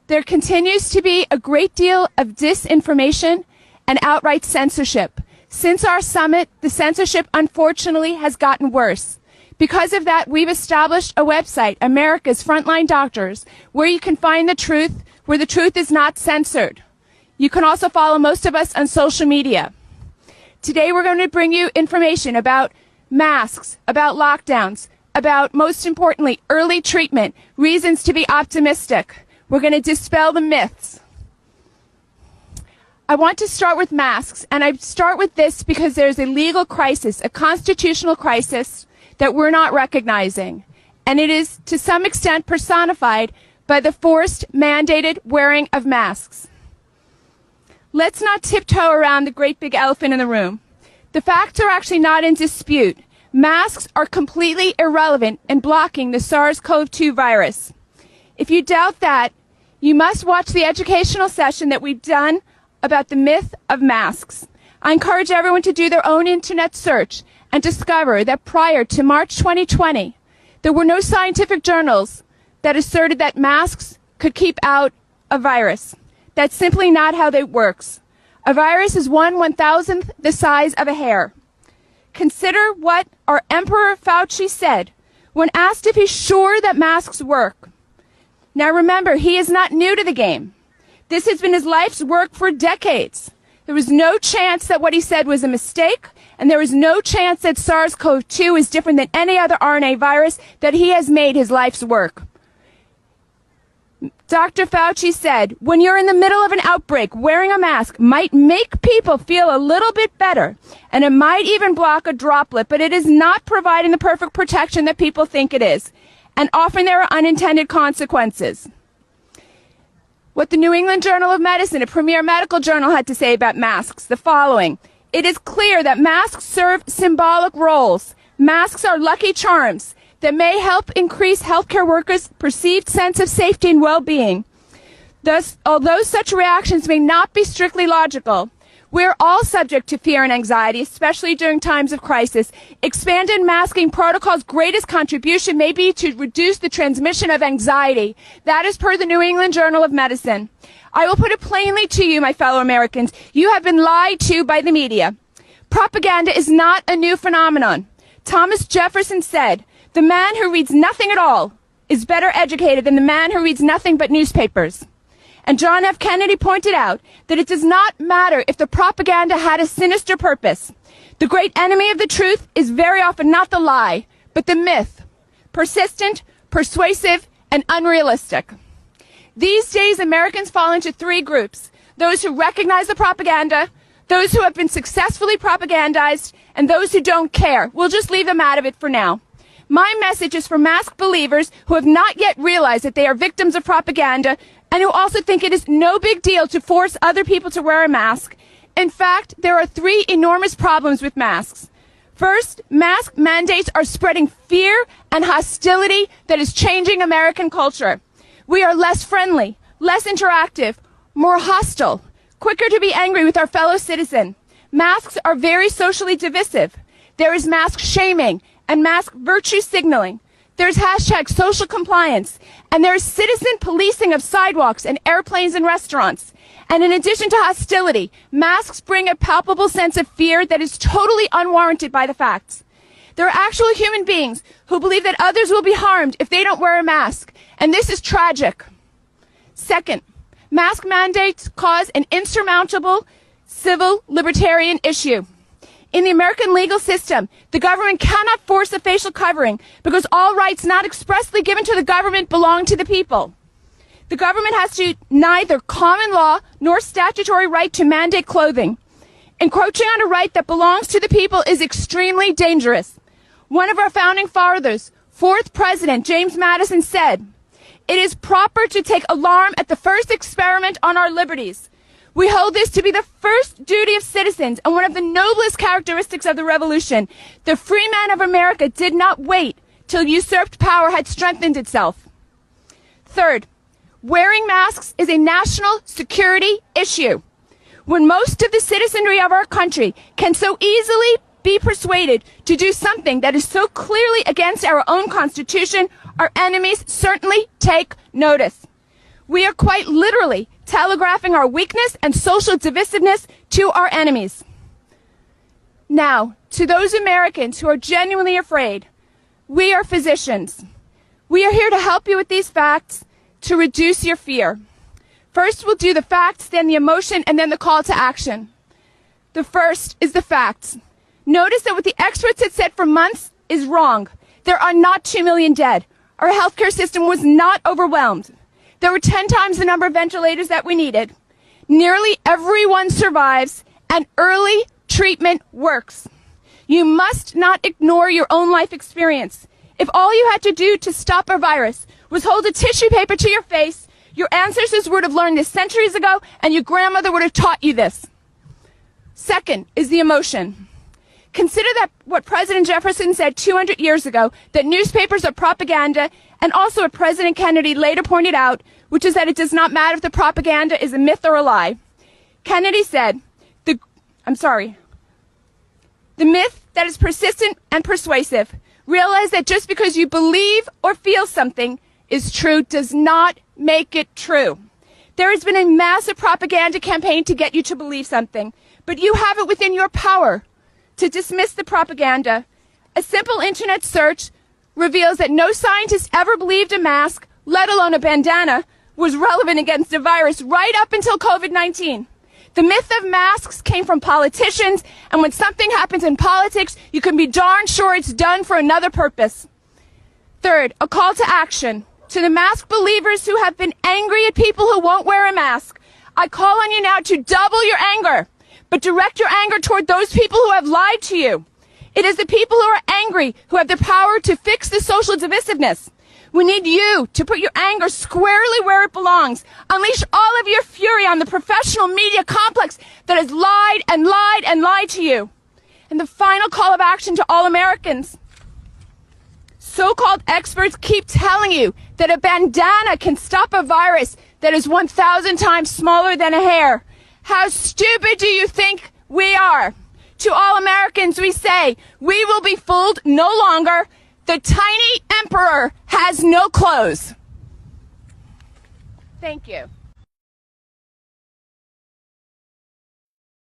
There continues to be a great deal of disinformation and outright censorship. Since our summit, the censorship, unfortunately, has gotten worse. Because of that, we've established a website, America's Frontline Doctors, where you can find the truth, where the truth is not censored. You can also follow most of us on social media. Today, we're going to bring you information about masks, about lockdowns, about, most importantly, early treatment, reasons to be optimistic. We're going to dispel the myths. I want to start with masks, and I start with this because there's a legal crisis, a constitutional crisis that we're not recognizing. And it is, to some extent, personified by the forced, mandated wearing of masks. Let's not tiptoe around the great big elephant in the room. The facts are actually not in dispute. Masks are completely irrelevant in blocking the SARS-CoV-2 virus. If you doubt that, you must watch the educational session that we've done about the myth of masks. I encourage everyone to do their own internet search and discover that prior to March 2020, there were no scientific journals that asserted that masks could keep out a virus. That's simply not how that works. A virus is 1/1000th the size of a hair. Consider what our Emperor Fauci said when asked if he's sure that masks work. Now remember, he is not new to the game. This has been his life's work for decades. There was no chance that what he said was a mistake, and there is no chance that SARS-CoV-2 is different than any other RNA virus that he has made his life's work. Dr. Fauci said, when you're in the middle of an outbreak, wearing a mask might make people feel a little bit better, and it might even block a droplet, but it is not providing the perfect protection that people think it is, and often there are unintended consequences. What the New England Journal of Medicine, a premier medical journal, had to say about masks, the following. It is clear that masks serve symbolic roles. Masks are lucky charms that may help increase healthcare workers' perceived sense of safety and well-being. Thus, although such reactions may not be strictly logical, we're all subject to fear and anxiety, especially during times of crisis. Expanded masking protocols' greatest contribution may be to reduce the transmission of anxiety. That is per the New England Journal of Medicine. I will put it plainly to you, my fellow Americans. You have been lied to by the media. Propaganda is not a new phenomenon. Thomas Jefferson said, the man who reads nothing at all is better educated than the man who reads nothing but newspapers. And John F. Kennedy pointed out that it does not matter if the propaganda had a sinister purpose. The great enemy of the truth is very often not the lie, but the myth, persistent, persuasive, and unrealistic. These days, Americans fall into three groups: those who recognize the propaganda, those who have been successfully propagandized, and those who don't care. We'll just leave them out of it for now. My message is for mask believers who have not yet realized that they are victims of propaganda and who also think it is no big deal to force other people to wear a mask. In fact, there are three enormous problems with masks. First, mask mandates are spreading fear and hostility that is changing American culture. We are less friendly, less interactive, more hostile, quicker to be angry with our fellow citizen. Masks are very socially divisive. There is mask shaming and mask virtue signaling. There's hashtag social compliance, and there's citizen policing of sidewalks and airplanes and restaurants. And in addition to hostility, masks bring a palpable sense of fear that is totally unwarranted by the facts. There are actual human beings who believe that others will be harmed if they don't wear a mask, and this is tragic. Second, mask mandates cause an insurmountable civil libertarian issue. In the American legal system, the government cannot force a facial covering because all rights not expressly given to the government belong to the people. The government has neither common law nor statutory right to mandate clothing. Encroaching on a right that belongs to the people is extremely dangerous. One of our founding fathers, fourth President James Madison, said, "It is proper to take alarm at the first experiment on our liberties." We hold this to be the first duty of citizens and one of the noblest characteristics of the Revolution. The free men of America did not wait till usurped power had strengthened itself. Third, wearing masks is a national security issue. When most of the citizenry of our country can so easily be persuaded to do something that is so clearly against our own Constitution, our enemies certainly take notice. We are quite literally telegraphing our weakness and social divisiveness to our enemies. Now, to those Americans who are genuinely afraid, we are physicians. We are here to help you with these facts to reduce your fear. First, we'll do the facts, then the emotion, and then the call to action. The first is the facts. Notice that what the experts had said for months is wrong. There are not 2 million dead. Our healthcare system was not overwhelmed. There were 10 times the number of ventilators that we needed. Nearly everyone survives, and early treatment works. You must not ignore your own life experience. If all you had to do to stop a virus was hold a tissue paper to your face, your ancestors would have learned this centuries ago, and your grandmother would have taught you this. Second is the emotion. Consider that what President Jefferson said 200 years ago, that newspapers are propaganda, and also what President Kennedy later pointed out, which is that it does not matter if the propaganda is a myth or a lie. Kennedy said, the myth that is persistent and persuasive. Realize that just because you believe or feel something is true does not make it true. There has been a massive propaganda campaign to get you to believe something, but you have it within your power to dismiss the propaganda. A simple internet search reveals that no scientist ever believed a mask, let alone a bandana, was relevant against a virus right up until COVID-19. The myth of masks came from politicians, and when something happens in politics, you can be darn sure it's done for another purpose. Third, a call to action. To the mask believers who have been angry at people who won't wear a mask, I call on you now to double your anger, but direct your anger toward those people who have lied to you. It is the people who are angry who have the power to fix the social divisiveness. We need you to put your anger squarely where it belongs. Unleash all of your fury on the professional media complex that has lied and lied and lied to you. And the final call of action to all Americans. So-called experts keep telling you that a bandana can stop a virus that is 1,000 times smaller than a hair. How stupid do you think we are? To all Americans, we say, we will be fooled no longer. The tiny emperor has no clothes. Thank you.